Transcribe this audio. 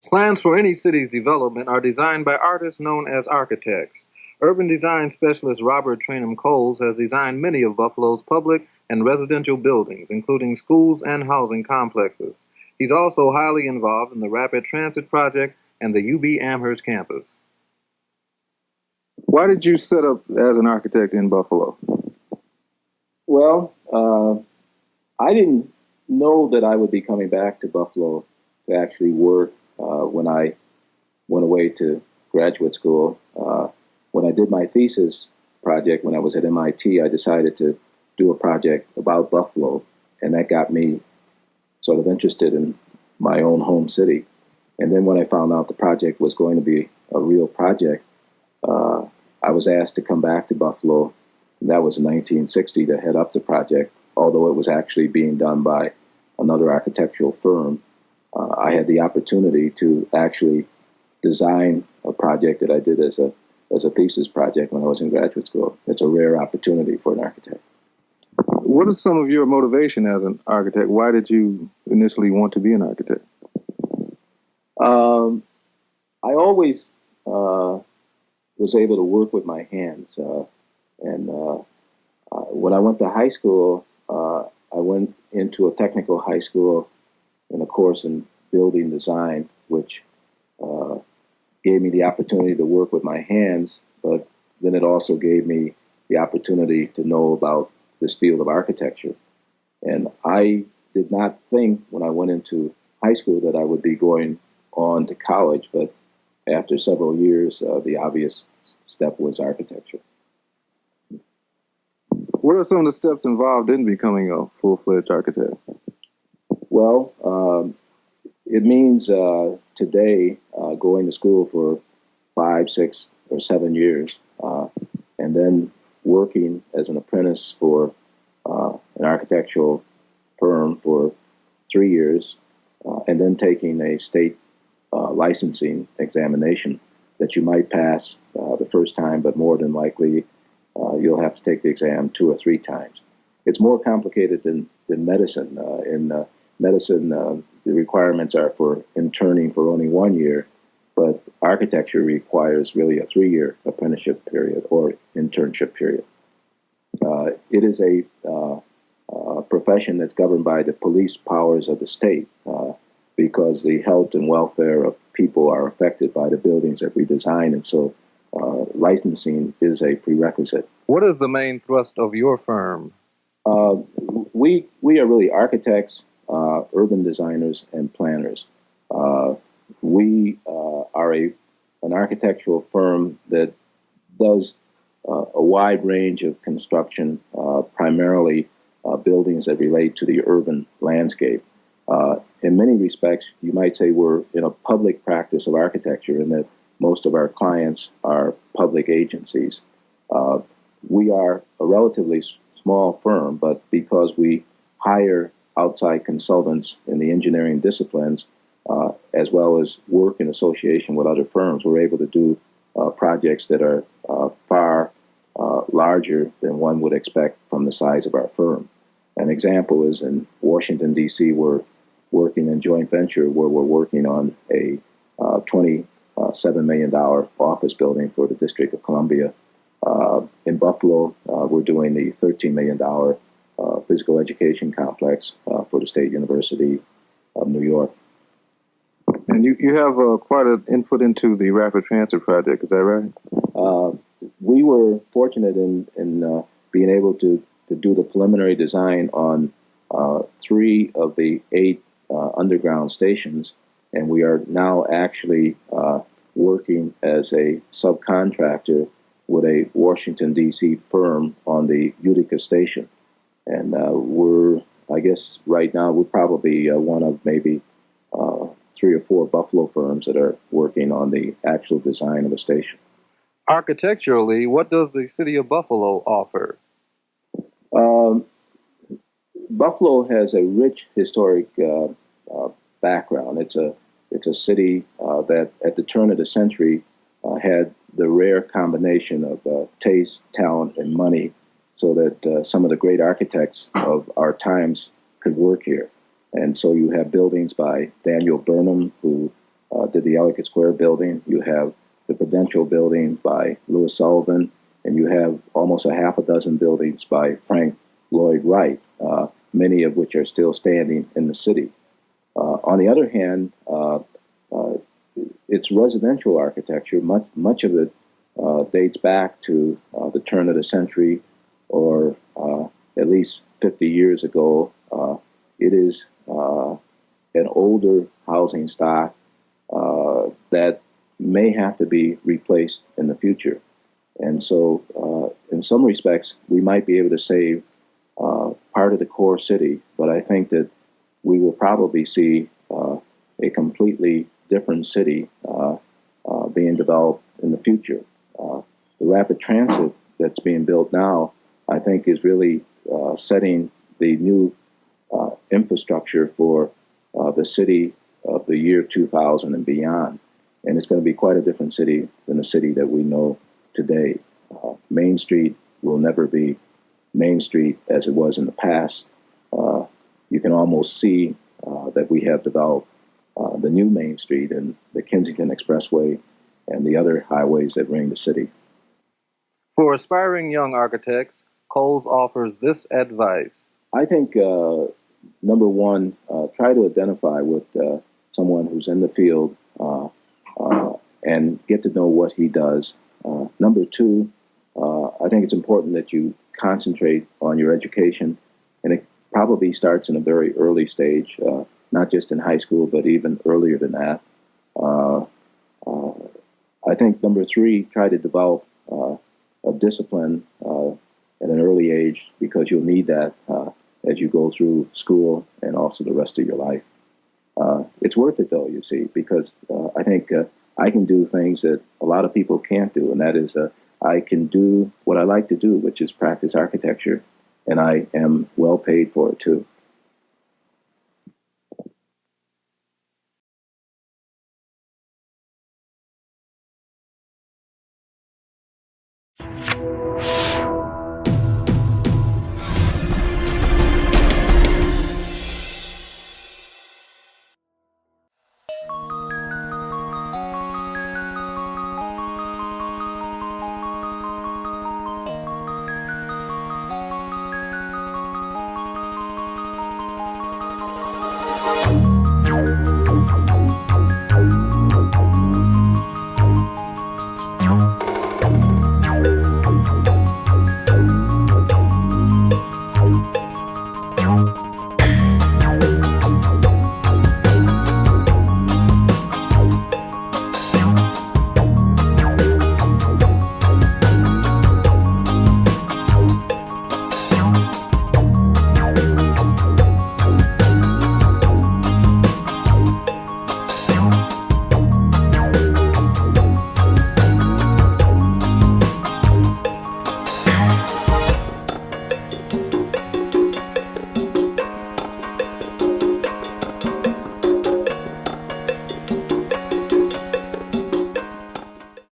Plans for any city's development are designed by artists known as architects. Urban design specialist Robert Traynham Coles has designed many of Buffalo's public and residential buildings, including schools and housing complexes. He's also highly involved in the Rapid Transit Project and the UB Amherst campus. Why did you set up as an architect in Buffalo? Well, I didn't know that I would be coming back to Buffalo to actually work when I went away to graduate school. When I did my thesis project when I was at MIT, I decided to do a project about Buffalo, and that got me sort of interested in my own home city. And then when I found out the project was going to be a real project, I was asked to come back to Buffalo. And that was in 1960 to head up the project, although it was actually being done by another architectural firm. I had the opportunity to actually design a project that I did as a thesis project when I was in graduate school. It's a rare opportunity for an architect. What is some of your motivation as an architect? Why did you initially want to be an architect? I always was able to work with my hands. And when I went to high school, I went into a technical high school in a course in building design, which gave me the opportunity to work with my hands, but then it also gave me the opportunity to know about this field of architecture. And I did not think when I went into high school that I would be going on to college, but after several years, the obvious step was architecture. What are some of the steps involved in becoming a full-fledged architect? Well, it means today going to school for 5, 6, or 7 years, and then working as an apprentice for an architectural firm for 3 years, and then taking a state licensing examination that you might pass the first time, but more than likely you'll have to take the exam 2 or 3 times. It's more complicated than medicine. In medicine, the requirements are for interning for only 1 year, but architecture requires really a 3-year apprenticeship period or internship period. It is a profession that's governed by the police powers of the state because the health and welfare of people are affected by the buildings that we design, and so licensing is a prerequisite. What is the main thrust of your firm? We are really architects, urban designers, and planners. We are an architectural firm that does a wide range of construction, primarily buildings that relate to the urban landscape. In many respects, you might say we're in a public practice of architecture in that most of our clients are public agencies. We are a relatively small firm, but because we hire outside consultants in the engineering disciplines, as well as work in association with other firms, we're able to do projects that are far larger than one would expect from the size of our firm. An example is in Washington, D.C., we're working in joint venture where we're working on a $27 million office building for the District of Columbia. In Buffalo, we're doing the $13 million physical education complex for the State University of New York. And you have quite an input into the Rapid Transit Project, is that right? We were fortunate in being able to do the preliminary design on 3 of the 8 underground stations, and we are now actually working as a subcontractor with a Washington, D.C. firm on the Utica Station. And I guess right now, we're probably one of maybe 3 or 4 Buffalo firms that are working on the actual design of the station. Architecturally, what does the city of Buffalo offer? Buffalo has a rich historic background. It's a city that at the turn of the century had the rare combination of taste, talent, and money, so that some of the great architects of our times could work here. And so you have buildings by Daniel Burnham, who did the Utica Square building, you have the Prudential building by Louis Sullivan, and you have almost a half a dozen buildings by Frank Lloyd Wright, many of which are still standing in the city. On the other hand, it's residential architecture. Much of it dates back to the turn of the century, or at least 50 years ago. It is an older housing stock that may have to be replaced in the future. And so, in some respects, we might be able to save part of the core city, but I think that we will probably see a completely different city being developed in the future. The rapid transit that's being built now, I think, is really setting the new infrastructure for the city of the year 2000 and beyond. And it's going to be quite a different city than the city that we know today. Main Street will never be Main Street as it was in the past. You can almost see that we have developed the new Main Street and the Kensington Expressway and the other highways that ring the city. For aspiring young architects, Coles offers this advice. I think, number one, try to identify with someone who's in the field and get to know what he does. Number two, I think it's important that you concentrate on your education, and it probably starts in a very early stage, not just in high school, but even earlier than that. I think number three, try to develop a discipline at an early age, because you'll need that as you go through school and also the rest of your life. It's worth it, though, you see, because I think I can do things that a lot of people can't do, and that is I can do what I like to do, which is practice architecture, and I am well paid for it, too.